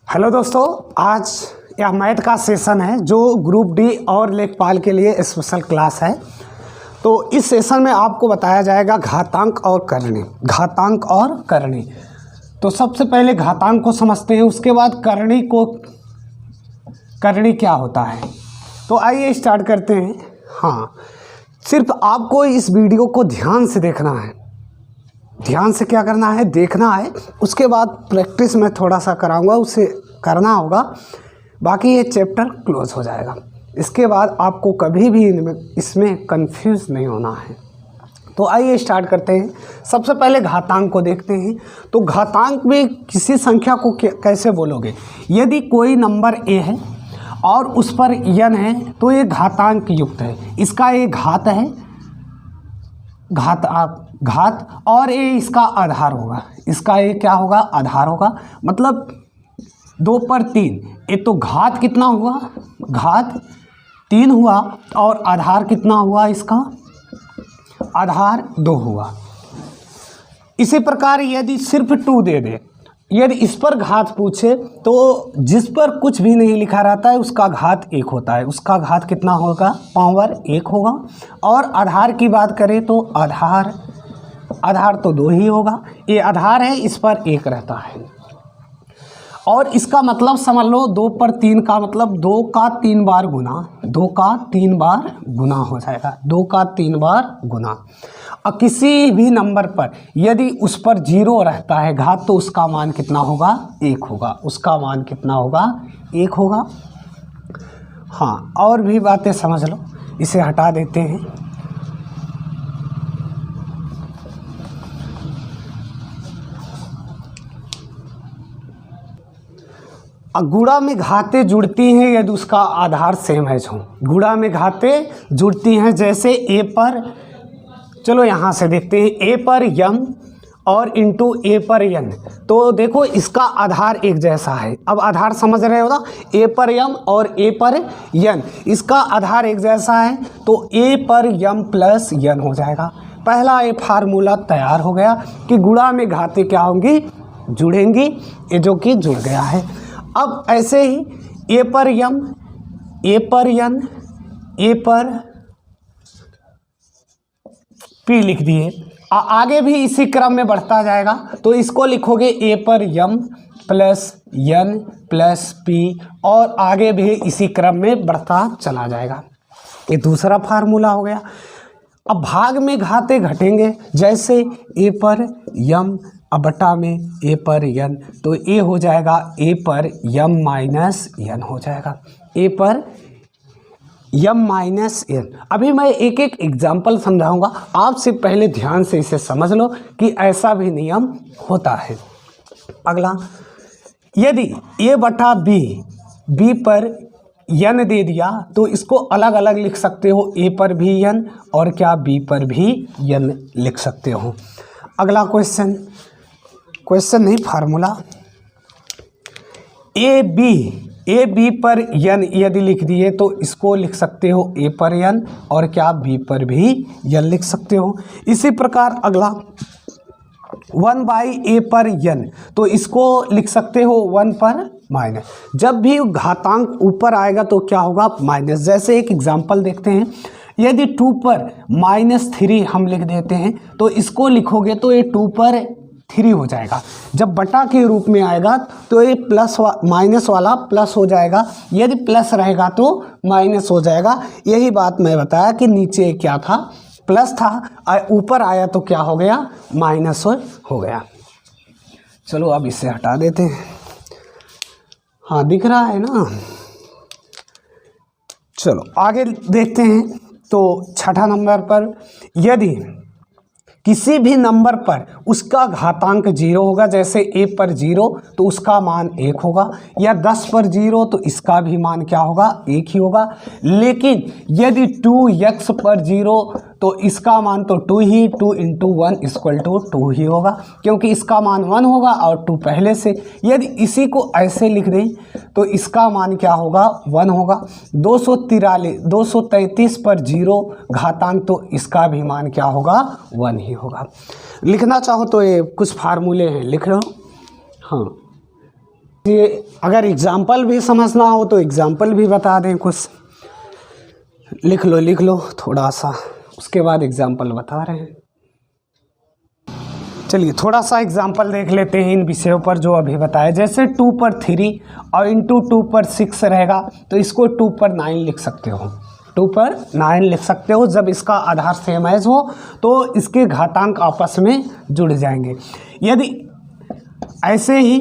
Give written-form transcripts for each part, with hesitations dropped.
Hello दोस्तों, आज यह मैथ का सेशन है जो ग्रुप डी और लेखपाल के लिए स्पेशल क्लास है। तो इस सेशन में आपको बताया जाएगा घातांक और करणी। घातांक और करणी, तो सबसे पहले घातांक को समझते हैं, उसके बाद करणी क्या होता है। तो आइए स्टार्ट करते हैं। हाँ, सिर्फ आपको इस वीडियो को ध्यान से देखना है। ध्यान से क्या करना है, देखना है। उसके बाद प्रैक्टिस में थोड़ा सा कराऊंगा, उसे करना होगा, बाकी ये चैप्टर क्लोज हो जाएगा। इसके बाद आपको कभी भी इसमें कंफ्यूज नहीं होना है। तो आइए स्टार्ट करते हैं। सबसे पहले घातांक को देखते हैं। तो घातांक में किसी संख्या को कैसे बोलोगे। यदि कोई नंबर ए है और उस पर n है तो ये घातांक युक्त है। इसका ये घात है, घात और ये इसका आधार होगा। इसका ये क्या होगा, आधार होगा। मतलब 2 पर 3, ये तो घात कितना हुआ, घात 3 हुआ और आधार कितना हुआ, इसका आधार 2 हुआ। इसी प्रकार यदि सिर्फ 2 दे दे, यदि इस पर घात पूछे तो जिस पर कुछ भी नहीं लिखा रहता है उसका घात 1 होता है। उसका घात कितना होगा, पावर 1 होगा। और आधार की बात करें तो आधार तो 2 ही होगा। ये आधार है, इस पर 1 रहता है। और इसका मतलब समझ लो, 2 पर 3 का मतलब 2 का 3 बार गुना, 2 का 3 बार गुना हो जाएगा, 2 का 3 बार गुना। और किसी भी नंबर पर यदि उस पर 0 रहता है घात, तो उसका मान कितना होगा, 1 होगा। उसका मान कितना होगा, 1 होगा। हाँ, और भी बातें समझ लो, इसे हटा देते हैं। गुणा में घातें जुड़ती हैं यदि उसका आधार सेम है। जो गुणा में घातें जुड़ती हैं, जैसे ए पर, चलो यहाँ से देखते हैं, ए पर यम और इंटू ए पर यन। तो देखो इसका आधार एक जैसा है। अब आधार समझ रहे हो ना, ए पर यम और ए पर यन, इसका आधार एक जैसा है तो ए पर यम प्लस यन हो जाएगा। पहला ये फार्मूला तैयार हो गया कि गुणा में घातें क्या होंगी, जुड़ेंगी, ये जो कि जुड़ गया है। अब ऐसे ही ए पर यम, ए पर यन, ए पर पी लिख दिए। आगे भी इसी क्रम में बढ़ता जाएगा। तो इसको लिखोगे ए पर यम प्लस यन प्लस पी, और आगे भी इसी क्रम में बढ़ता चला जाएगा। ये दूसरा फार्मूला हो गया। अब भाग में घातें घटेंगे, जैसे ए पर यम अब बटा में ए पर यन, तो ए हो जाएगा ए पर यम माइनस यन हो जाएगा, ए पर यम माइनस यन। अभी मैं एक एक एग्जाम्पल समझाऊंगा, आपसे पहले ध्यान से इसे समझ लो कि ऐसा भी नियम होता है। अगला, यदि ए बटा बी पर यन दे दिया तो इसको अलग अलग लिख सकते हो, ए पर भी यन और क्या बी पर भी यन लिख सकते हो। अगला क्वेश्चन नहीं, फार्मूला, ए बी पर यन यदि लिख दिए तो इसको लिख सकते हो ए पर यन और क्या बी पर भी यन लिख सकते हो। इसी प्रकार अगला 1/a पर यन, तो इसको लिख सकते हो 1 पर माइनस। जब भी घातांक ऊपर आएगा तो क्या होगा, माइनस। जैसे एक एग्जांपल देखते हैं, यदि 2 पर -3 हम लिख देते हैं तो इसको लिखोगे तो ये 2 पर 3 हो जाएगा। जब बटा के रूप में आएगा तो ये माइनस वाला प्लस हो जाएगा, यदि प्लस रहेगा तो माइनस हो जाएगा। यही बात मैं बताया कि नीचे क्या था, प्लस था, ऊपर आया तो क्या हो गया, माइनस हो गया। चलो अब इसे हटा देते हैं। हाँ, दिख रहा है ना। चलो आगे देखते हैं। तो छठा नंबर पर, यदि किसी भी नंबर पर उसका घातांक 0 होगा, जैसे ए पर 0 तो उसका मान 1 होगा, या 10 पर 0 तो इसका भी मान क्या होगा, 1 ही होगा। लेकिन यदि 2x पर 0 तो इसका मान तो 2 ही, 2 × 1 = 2 ही होगा, क्योंकि इसका मान 1 होगा और 2 पहले से। यदि इसी को ऐसे लिख दें तो इसका मान क्या होगा, 1 होगा। 233 पर 0 घातांक, तो इसका भी मान क्या होगा, 1 ही होगा। लिखना चाहो तो ये कुछ फार्मूले हैं, लिख लो। हाँ, ये अगर एग्जाम्पल भी समझना हो तो एग्जाम्पल भी बता दें, कुछ लिख लो थोड़ा सा, उसके बाद एग्जाम्पल बता रहे हैं। चलिए थोड़ा सा एग्जाम्पल देख लेते हैं इन विषयों पर जो अभी बताया। जैसे 2 पर 3 और इंटू 2 पर 6 रहेगा तो इसको 2 पर 9 लिख सकते हो, 2 पर 9 लिख सकते हो। जब इसका आधार सेम एज हो तो इसके घातांक आपस में जुड़ जाएंगे। यदि ऐसे ही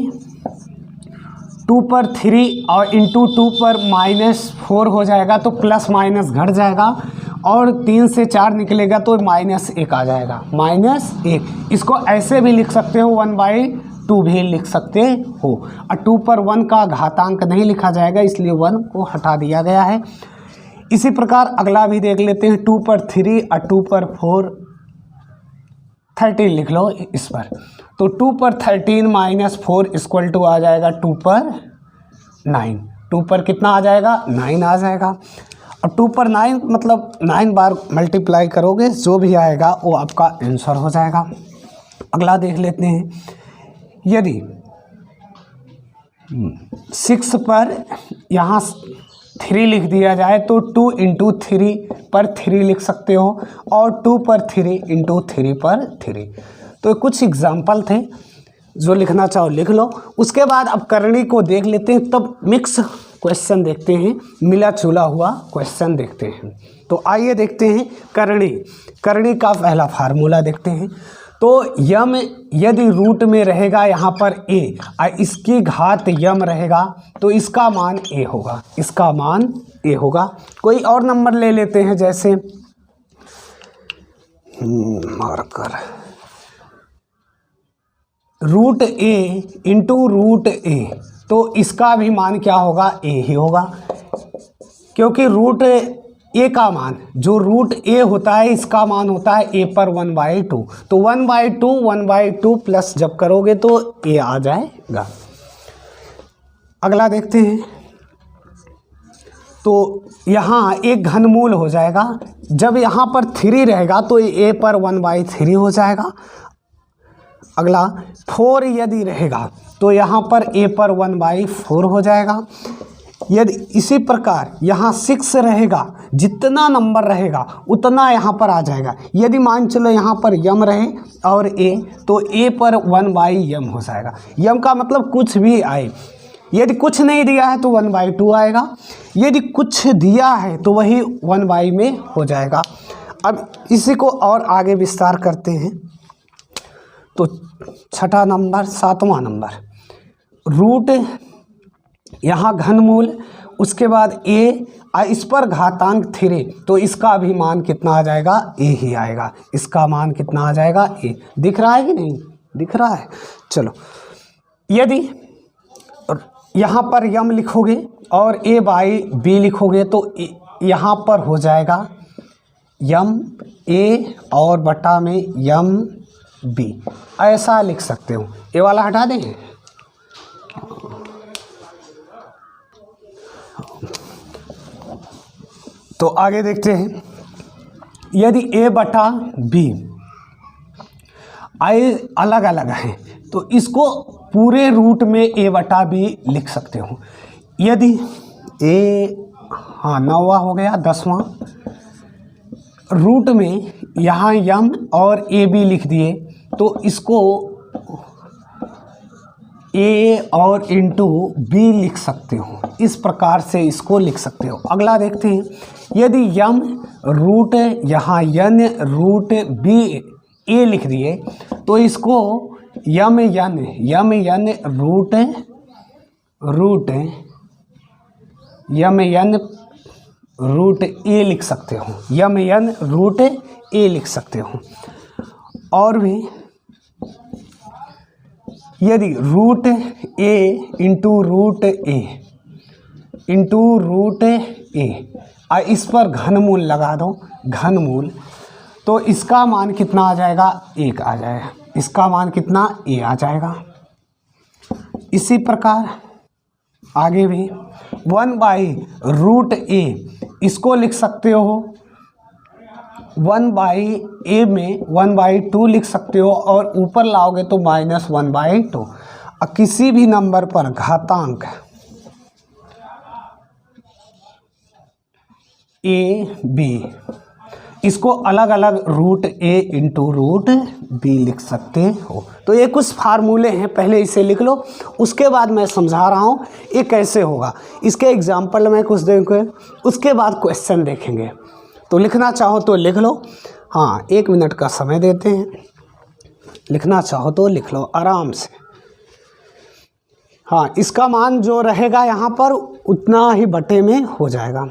2 पर 3 और इंटू 2 पर -4 हो जाएगा तो प्लस माइनस घट जाएगा, और 3 से 4 निकलेगा तो -1 आ जाएगा, -1। इसको ऐसे भी लिख सकते हो, 1/2 भी लिख सकते हो। और 2 पर 1 का घातांक नहीं लिखा जाएगा इसलिए 1 को हटा दिया गया है। इसी प्रकार अगला भी देख लेते हैं। 2 पर 3 और 2 पर 4 13 लिख लो इस पर। तो 2 पर 13 -4 इक्वल टू आ जाएगा 2 पर 9। 2 पर कितना आ जाएगा? 9 आ जाएगा। और 2 पर 9 मतलब 9 बार मल्टीप्लाई करोगे जो भी आएगा वो आपका आंसर हो जाएगा। अगला देख लेते हैं। यदि 6 पर यहाँ 3 लिख दिया जाए तो 2 इंटू 3 पर 3 लिख सकते हो, और 2 पर 3 इंटू 3 पर 3। तो कुछ एग्जाम्पल थे, जो लिखना चाहो लिख लो। उसके बाद अब करणी को देख लेते हैं, तब मिक्स क्वेश्चन देखते हैं, मिला जुला हुआ क्वेश्चन देखते हैं। तो आइए देखते हैं करणी का पहला फार्मूला देखते हैं। तो यम यदि रूट में रहेगा यहाँ पर a और इसकी घात यम रहेगा तो इसका मान a होगा, इसका मान a होगा। कोई और नंबर ले लेते हैं, जैसे मार्कर root a into root a, तो इसका भी मान क्या होगा? a ही होगा, क्योंकि रूट a का मान जो रूट a होता है इसका मान होता है a पर 1/2। तो 1/2 प्लस जब करोगे तो a आ जाएगा। अगला देखते हैं। तो यहाँ एक घनमूल हो जाएगा, जब यहाँ पर 3 रहेगा तो a पर 1/3 हो जाएगा। अगला 4 यदि रहेगा तो यहाँ पर a पर 1/4 हो जाएगा। यदि इसी प्रकार यहाँ 6 रहेगा, जितना नंबर रहेगा उतना यहाँ पर आ जाएगा। यदि मान चलो यहाँ पर यम रहे और a, तो a पर 1/m हो जाएगा। यम का मतलब कुछ भी आए, यदि कुछ नहीं दिया है तो 1/2 आएगा, यदि कुछ दिया है तो वही 1/, में हो जाएगा। अब इसी को और आगे विस्तार करते हैं। तो छठा नंबर, 7वां नंबर, रूट यहाँ घनमूल, उसके बाद a इस पर घातांक 3, तो इसका भी मान कितना आ जाएगा? a ही आएगा। इसका मान कितना आ जाएगा? a। दिख रहा है कि नहीं दिख रहा है? चलो, यदि यहाँ पर यम लिखोगे और a/b लिखोगे तो यहाँ पर हो जाएगा यम a और बटा में यम b, ऐसा लिख सकते हो। ए वाला हटा दें। तो आगे देखते हैं। यदि a बटा b आए अलग अलग हैं तो इसको पूरे रूट में a बटा b लिख सकते हो। यदि a 9वां हो गया, 10वां रूट में यहाँ यम और a b लिख दिए तो इसको a और इंटू b लिख सकते हो। इस प्रकार से इसको लिख सकते हो। अगला देखते हैं। यदि यम रूट यहाँ यन रूट b a लिख दिए तो इसको M N root M N root a लिख सकते हो। यम यन रूट a लिख सकते हो। और भी यदि root a into root a और इस पर घनमूल लगा दो, घनमूल, तो इसका मान कितना आ जाएगा? 1 आ जाएगा। इसका मान कितना? a आ जाएगा। इसी प्रकार आगे भी 1/√a इसको लिख सकते हो, 1/a में 1/2 लिख सकते हो और ऊपर लाओगे तो -1/2। किसी भी नंबर पर घातांक ए बी, इसको अलग अलग रूट ए इंटू रूट बी लिख सकते हो। तो ये कुछ फार्मूले हैं, पहले इसे लिख लो, उसके बाद मैं समझा रहा हूँ ये कैसे होगा। इसके एग्जाम्पल में कुछ देंगे, उसके बाद क्वेश्चन देखेंगे। तो लिखना चाहो तो लिख लो, हाँ 1 मिनट का समय देते हैं, लिखना चाहो तो लिख लो आराम से। हाँ, इसका मान जो रहेगा यहाँ पर उतना ही बटे में हो जाएगा।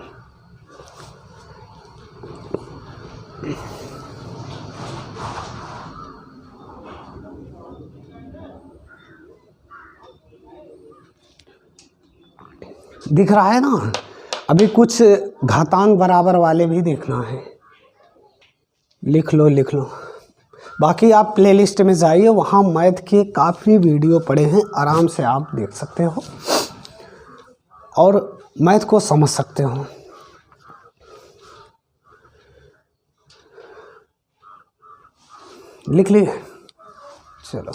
दिख रहा है ना। अभी कुछ घातांक बराबर वाले भी देखना है, लिख लो लिख लो। बाकी आप प्लेलिस्ट में जाइए, वहाँ मैथ के काफ़ी वीडियो पड़े हैं, आराम से आप देख सकते हो और मैथ को समझ सकते हो। लिख लिए, चलो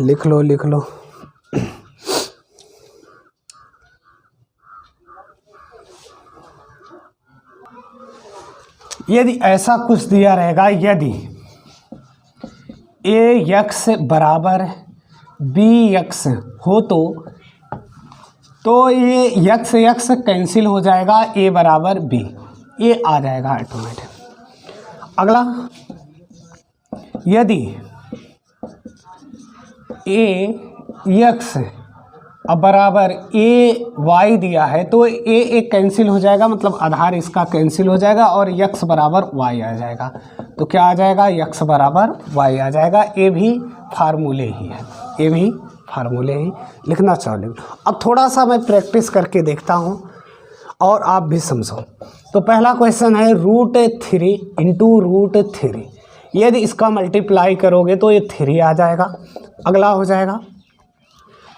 लिख लो लिख लो। यदि ऐसा कुछ दिया रहेगा, यदि ए एक्स बराबर बी एक्स हो तो ये एक्स एक्स कैंसिल हो जाएगा, ए बराबर बी, ये आ जाएगा ऑटोमेटिक। अगला, यदि ए एक्स बराबर ए वाई दिया है तो ए कैंसिल हो जाएगा, मतलब आधार इसका कैंसिल हो जाएगा और यक्स बराबर वाई आ जाएगा। तो क्या आ जाएगा, यक्स बराबर वाई आ जाएगा। ये भी फार्मूले ही है, ये भी फार्मूले ही, लिखना चाहो लिख लो। अब थोड़ा सा मैं प्रैक्टिस करके देखता हूँ और आप भी समझो। तो पहला क्वेश्चन है √3 इंटू √3, यदि इसका मल्टीप्लाई करोगे तो ये 3 आ जाएगा। अगला हो जाएगा,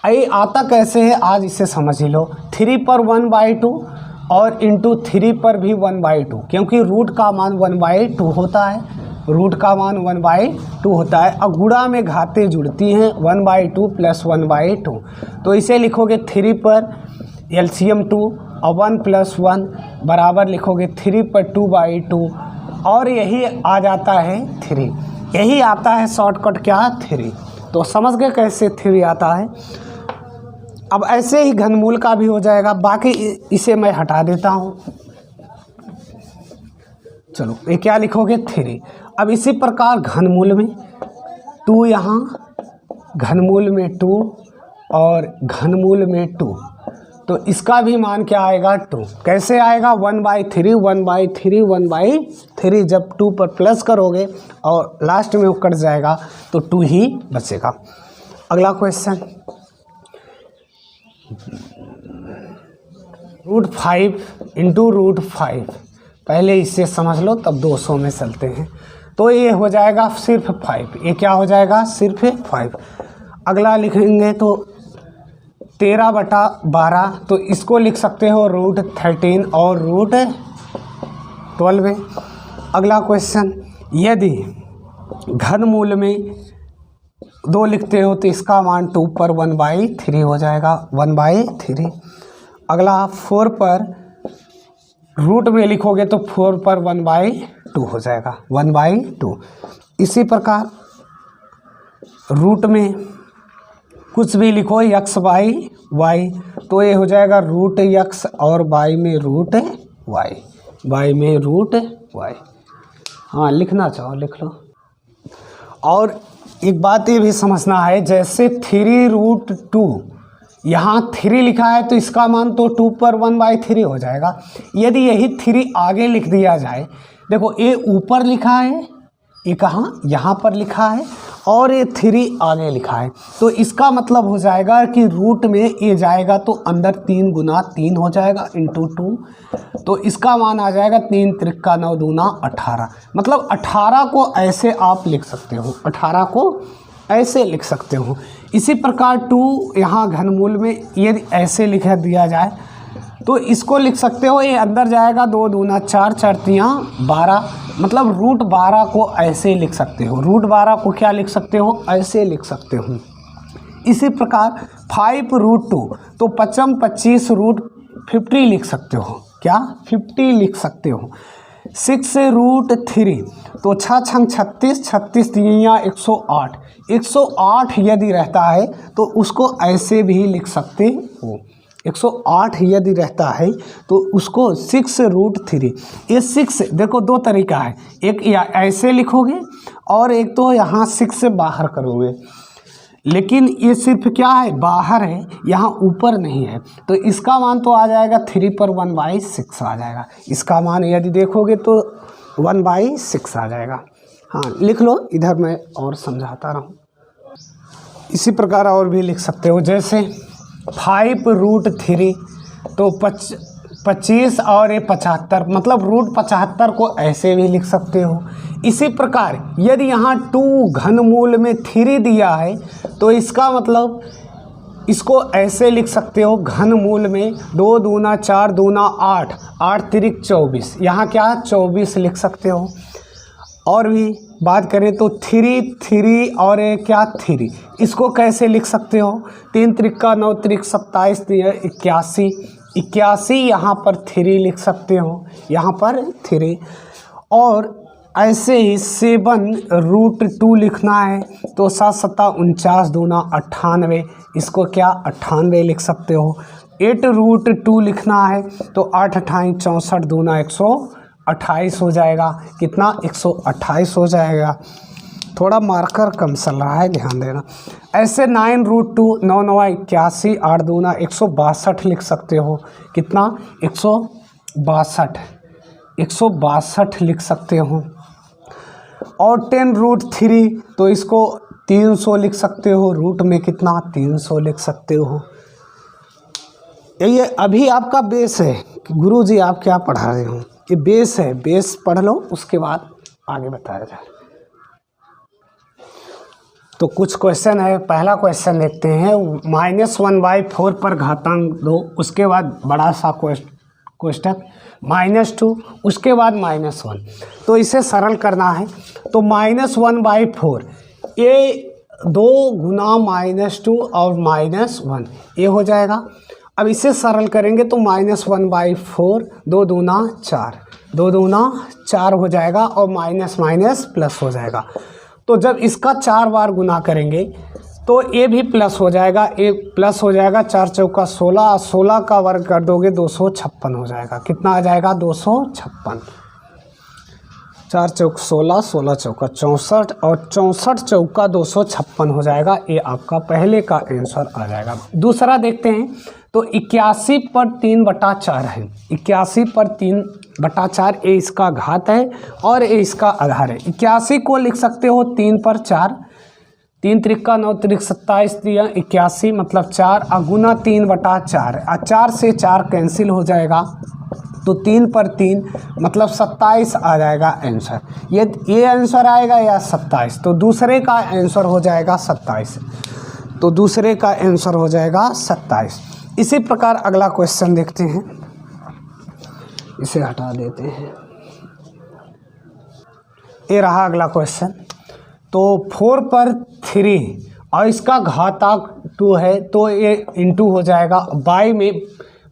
ये आता कैसे है आज इसे समझ ही लो। 3 पर 1/2 और इंटू 3 पर भी 1/2, क्योंकि रूट का मान 1/2 होता है, रूट का मान 1/2 होता है। और गुणा में घातें जुड़ती हैं, 1/2 प्लस 1/2, तो इसे लिखोगे 3 पर एलसीएम 2 और 1 प्लस 1 बराबर लिखोगे 3 पर 2/2 और यही आ जाता है 3, यही आता है शॉर्टकट क्या 3। तो समझ गए कैसे 3 आता है। अब ऐसे ही घनमूल का भी हो जाएगा, बाकी इसे मैं हटा देता हूँ। चलो ये क्या लिखोगे 3। अब इसी प्रकार घनमूल में 2, यहाँ घनमूल में 2 और घनमूल में 2, तो इसका भी मान क्या आएगा 2। कैसे आएगा 1/3 1/3 1/3, जब 2 पर प्लस करोगे और लास्ट में वो कट जाएगा तो 2 ही बचेगा। अगला क्वेश्चन, √5 इंटू √5, पहले इसे समझ लो तब 200 में चलते हैं। तो ये हो जाएगा सिर्फ 5, ये क्या हो जाएगा सिर्फ 5। अगला लिखेंगे तो 13/12, तो इसको लिख सकते हो √13 और √12। अगला क्वेश्चन, यदि घनमूल में 2 लिखते हो तो इसका मान 2 पर 1/3 हो जाएगा, 1/3। अगला 4 पर रूट में लिखोगे तो 4 पर 1/2 हो जाएगा, 1/2। इसी प्रकार रूट में कुछ भी लिखो x/y, तो ये हो जाएगा √x और y में √y, y में √y। हाँ लिखना चाहो लिख लो। और एक बात ये भी समझना है, जैसे 3√2 यहाँ 3 लिखा है तो इसका मान तो 2 पर 1/3 हो जाएगा। यदि यही 3 आगे लिख दिया जाए, देखो ये ऊपर लिखा है, ये कहाँ यहाँ पर लिखा है और ये 3 आगे लिखा है, तो इसका मतलब हो जाएगा कि रूट में ये जाएगा तो अंदर 3 गुना 3 हो जाएगा इंटू 2, तो इसका मान आ जाएगा 3 त्रिका 9 दूना 18। मतलब 18 को ऐसे आप लिख सकते हो, 18 को ऐसे लिख सकते हो। इसी प्रकार 2 यहाँ घनमूल में यदि ऐसे लिखा दिया जाए तो इसको लिख सकते हो, ये अंदर जाएगा 2 दूना 4, 4 तियाँ 12, मतलब रूट 12 को ऐसे लिख सकते हो। रूट 12 को क्या लिख सकते हो, ऐसे लिख सकते हो। इसी प्रकार 5 रूट 2, तो 55 25 रूट 50 लिख सकते हो। क्या 50 लिख सकते हो। 6 रूट 3, तो 6 छंग 36, 36 तियाँ 108, 108 यदि रहता है तो उसको ऐसे भी लिख सकते हो। 108 यदि रहता है तो उसको 6 रूट 3, ये 6 देखो 2 तरीका है, एक या ऐसे लिखोगे और एक तो यहाँ 6 से बाहर करोगे, लेकिन ये सिर्फ क्या है, बाहर है, यहाँ ऊपर नहीं है, तो इसका मान तो आ जाएगा 3 पर 1/6 आ जाएगा। इसका मान यदि देखोगे तो 1/6 आ जाएगा। हाँ लिख लो, इधर मैं और समझाता रहूँ। इसी प्रकार और भी लिख सकते हो, जैसे 5 रूट 3, तो 25 और ये 75, मतलब रूट 75 को ऐसे भी लिख सकते हो। इसी प्रकार यदि यहाँ 2 घनमूल में 3 दिया है तो इसका मतलब इसको ऐसे लिख सकते हो, घनमूल में 2 दूना 4 दूना 8, 8 तिरिक 24, यहाँ क्या 24 लिख सकते हो। और भी बात करें तो 3 और क्या 3, इसको कैसे लिख सकते हो, 3 त्रिका 9 त्रिक 27 81, 81 यहाँ पर 3 लिख सकते हो, यहाँ पर 3। और ऐसे ही 7 रूट 2 लिखना है तो 7 7 49 दूना 98, इसको क्या 98 लिख सकते हो। 8 रूट 2 लिखना है तो 8 28 64 दूना 128 हो जाएगा। कितना 128 हो जाएगा। थोड़ा मार्कर कम चल रहा है, ध्यान देना। ऐसे 9 रूट 2 9 9 81, 8 दूना 162 लिख सकते हो। कितना 162 लिख सकते हो। और 10 रूट 3, तो इसको 300 लिख सकते हो। रूट में कितना 300 लिख सकते हो। ये अभी आपका बेस है कि गुरुजी आप क्या पढ़ा रहे हो, ये बेस है, बेस पढ़ लो, उसके बाद आगे बताया जाए। तो कुछ क्वेश्चन है। पहला क्वेश्चन देखते हैं, -1/4 पर घातांक 2, उसके बाद बड़ा सा क्वेश्चन -2, उसके बाद -1। तो इसे सरल करना है तो -1/4, ये 2 गुना -2 और -1 ये हो जाएगा। अब इसे सरल करेंगे तो -1/4, 2 दूना 4, 2 दूना 4 हो जाएगा और माइनस माइनस प्लस हो जाएगा। तो जब इसका 4 बार गुना करेंगे तो ये भी प्लस हो जाएगा, ये प्लस हो जाएगा। 4 चौका 16, 16 का वर्ग कर दोगे 256 हो जाएगा। कितना आ जाएगा 256। 4 चौक 16, 16 चौका 64 और 64 चौका 256 हो जाएगा। ये आपका पहले का आंसर आ जाएगा। दूसरा देखते हैं तो 81 पर 3/4 है। 81 पर 3/4 ये इसका घात है और ये इसका आधार है। 81 को लिख सकते हो 3 पर 4, 3 त्रिका 9 त्रिक 27 दिया 81, मतलब 4 गुना 3/4, 4 से 4 कैंसिल हो जाएगा तो 3 पर 3 मतलब 27 आ जाएगा आंसर। ये आंसर आएगा या 27, तो दूसरे का आंसर हो जाएगा 27। तो दूसरे का आंसर हो जाएगा 27। इसी प्रकार अगला क्वेश्चन देखते हैं, इसे हटा देते हैं। ये रहा अगला क्वेश्चन। तो 4 पर 3 और इसका घातांक 2 है तो ये इंटू हो जाएगा। बाई में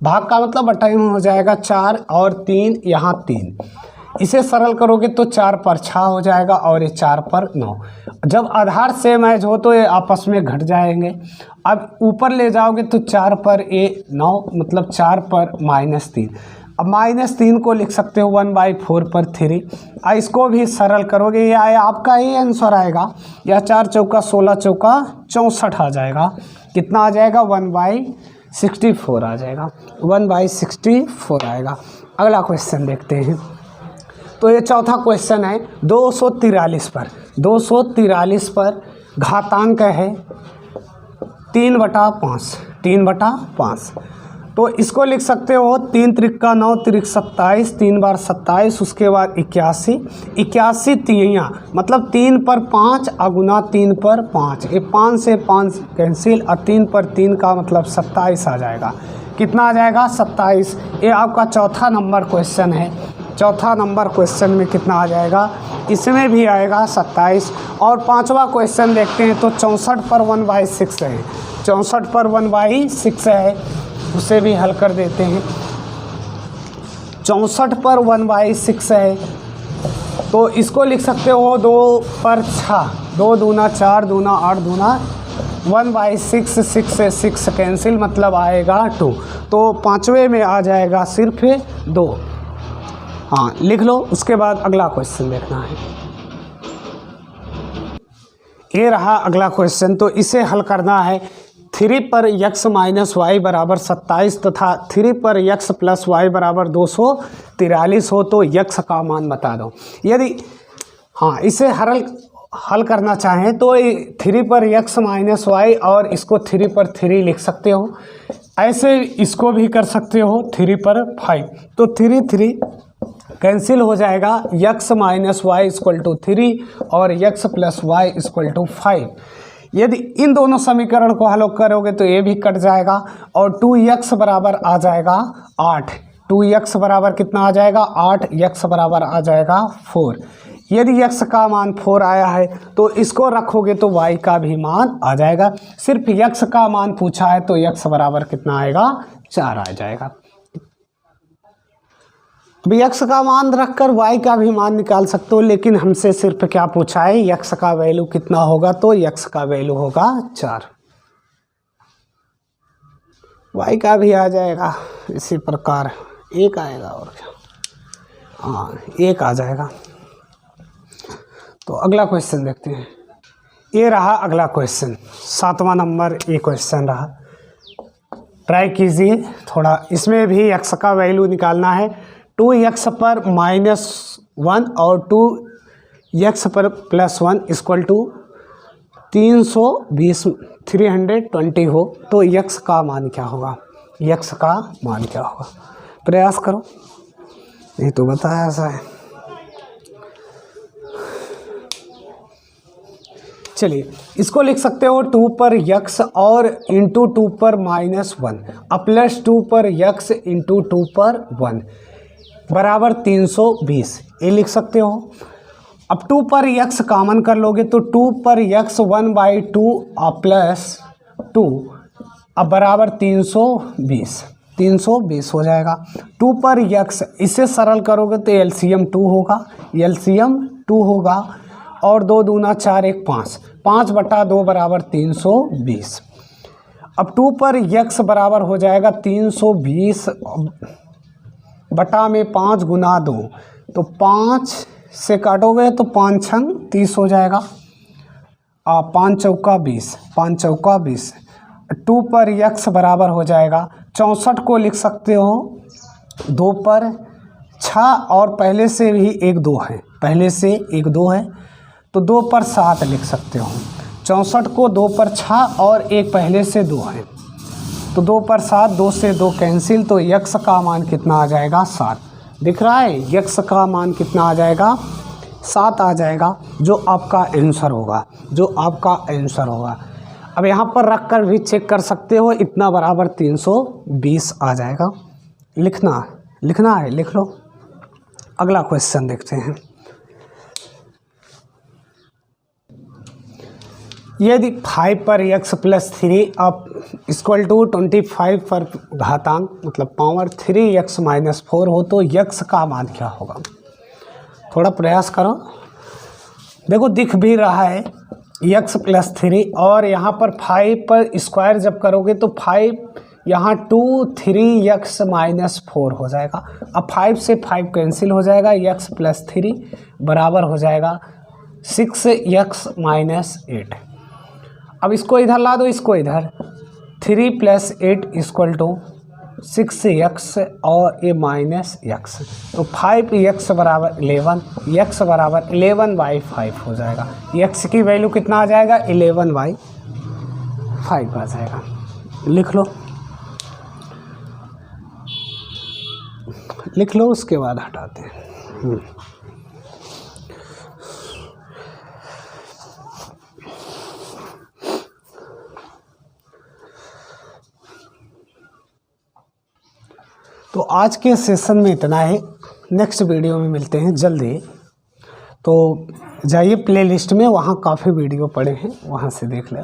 भाग का मतलब बटाई में हो जाएगा 4 और 3 यहाँ 3। इसे सरल करोगे तो 4 पर 6 हो जाएगा और ये 4 पर 9। जब आधार सेम मैच हो तो ये आपस में घट जाएंगे। अब ऊपर ले जाओगे तो 4 पर ये 9, मतलब 4 पर -3। अब -3 को लिख सकते हो 1/4 पर 3। इसको भी सरल करोगे या आपका ये आंसर आएगा, या 4 चौका 16 चौका 64 आ जाएगा। कितना आ जाएगा 1/64 आ जाएगा। 1/64 आएगा। अगला क्वेश्चन देखते हैं। तो ये चौथा क्वेश्चन है 243 पर। 243 पर घातांक है 3/5, 3/5। तो इसको लिख सकते हो 3 त्रिका 9 त्रिक 27, 3 बार 27, उसके बाद 81, 81 तियाँ मतलब 3 पर 5 गुना 3 पर 5, ये 5 से 5 कैंसिल और 3 पर 3 का मतलब 27 आ जाएगा। कितना आ जाएगा 27। ये आपका चौथा नंबर क्वेश्चन है। चौथा नंबर क्वेश्चन में कितना आ जाएगा, इसमें भी आएगा 27। और पांचवा क्वेश्चन देखते हैं तो 64 पर 1/6 है। 64 पर 1/6 है, उसे भी हल कर देते हैं। 64 पर 1/6 है तो इसको लिख सकते हो 2 पर 6, 2 दूना 4, दूना 8, दूना 1/6, 6 से 6 कैंसिल, मतलब आएगा 2। तो पांचवे में आ जाएगा सिर्फ 2। हाँ लिख लो। उसके बाद अगला क्वेश्चन देखना है। ये रहा अगला क्वेश्चन। तो इसे हल करना है। 3 पर x माइनस वाई बराबर 27 तथा 3 पर x प्लस वाई बराबर 243 हो तो x का मान बता दो। यदि हाँ इसे हल करना चाहें तो 3 पर x माइनस वाई और इसको 3 पर 3 लिख सकते हो। ऐसे इसको भी कर सकते हो 3 पर 5। तो 3 कैंसिल हो जाएगा। x minus y equal to 3 और x plus y equal to 5। यदि इन दोनों समीकरण को हल करोगे तो ये भी कट जाएगा और 2x बराबर आ जाएगा 8। 2x बराबर कितना आ जाएगा 8, x बराबर आ जाएगा 4। यदि x का मान 4 आया है तो इसको रखोगे तो y का भी मान आ जाएगा। सिर्फ x का मान पूछा है तो x बराबर कितना आएगा 4 आ जाएगा। अभी x का मान रखकर y का भी मान निकाल सकते हो, लेकिन हमसे सिर्फ क्या पूछा है x का वैल्यू कितना होगा, तो x का वैल्यू होगा 4। y का भी आ जाएगा इसी प्रकार 1 आएगा और क्या, हाँ 1 आ जाएगा। तो अगला क्वेश्चन देखते हैं। ये रहा अगला क्वेश्चन, 7वां नंबर ये क्वेश्चन रहा। ट्राई कीजिए थोड़ा। इसमें भी x का वैल्यू निकालना है। 2x पर -1 और 2x पर +1 इक्वल टू 320 320 हो तो x का मान क्या होगा, x का मान क्या होगा। प्रयास करो, नहीं तो बताया ऐसा है। चलिए इसको लिख सकते हो 2 पर x और इंटू 2 पर -1 और +2 पर x इंटू 2 पर 1 बराबर 320, ये लिख सकते हो। अब 2 पर x कॉमन कर लोगे तो 2 पर x 1/2 और +2 अब बराबर 320 हो जाएगा। 2 पर x इसे सरल करोगे तो एलसीएम 2 होगा और 2 दूना 4 1 5 बटा 2 बराबर 320। अब 2 पर x बराबर हो जाएगा 320 बटा में 5 गुना 2, तो 5 से काटोगे तो 5 छंग 30 हो जाएगा। 5 चौका 20, 5 चौका 20। 2 पर x बराबर हो जाएगा 64 को लिख सकते हो 2 पर 6 और पहले से भी एक 2 है, तो 2 पर 7 लिख सकते हो। 64 को 2 पर 6 और एक पहले से 2 है, तो 2 पर 7, 2 से 2 कैंसिल, तो x का मान कितना आ जाएगा 7। दिख रहा है x का मान कितना आ जाएगा 7 आ जाएगा, जो आपका आंसर होगा। अब यहाँ पर रख कर भी चेक कर सकते हो, इतना बराबर 320 आ जाएगा। लिखना है लिख लो। अगला क्वेश्चन देखते हैं। यदि 5 पर x प्लस 3 अब इक्वल टू 25 पर घातांक मतलब पावर 3x माइनस 4 हो तो x का मान क्या होगा। थोड़ा प्रयास करो। देखो दिख भी रहा है x प्लस 3 और यहाँ पर 5 पर स्क्वायर जब करोगे तो 5 यहाँ 2 3x माइनस 4 हो जाएगा। अब 5 से 5 कैंसिल हो जाएगा, x प्लस 3 बराबर हो जाएगा 6x माइनस 8। अब इसको इधर ला दो, इसको इधर 3 + 8 इक्वल टू 6x और ये माइनस x, तो 5x बराबर 11, x बराबर 11/5 हो जाएगा। x की वैल्यू कितना आ जाएगा 11/5 आ जाएगा। लिख लो उसके बाद हटाते हैं। तो आज के सेशन में इतना है, नेक्स्ट वीडियो में मिलते हैं जल्दी। तो जाइए प्लेलिस्ट में, वहाँ काफ़ी वीडियो पड़े हैं, वहाँ से देख लें।